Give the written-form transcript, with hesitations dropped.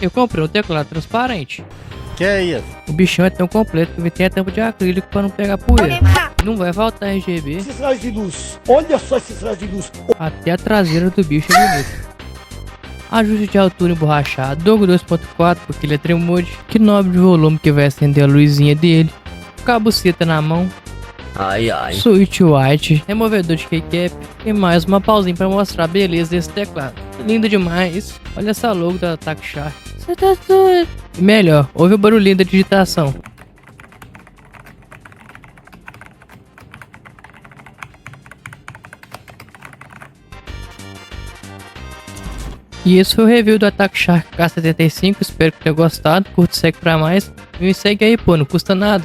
Eu comprei um teclado transparente. Que é isso? O bichão é tão completo que tem a tampa de acrílico pra não pegar poeira. Não vai faltar RGB. Esses raios de luz. Olha só esses raios de luz. Até a traseira do bicho é bonita. Ajuste de altura emborrachado, Dogo 2.4 porque ele é Tremode, que nobre de volume que vai acender a luzinha dele, cabuceta na mão, Ai, ai. switch white, removedor de keycap e mais uma pausinha pra mostrar a beleza desse teclado. Lindo demais, olha essa logo da Attack Shark. Cê tá doido. E melhor, ouve o barulhinho da digitação. E esse foi o review do Attack Shark K75, espero que tenha gostado, curta e segue pra mais. E me segue aí pô, não custa nada.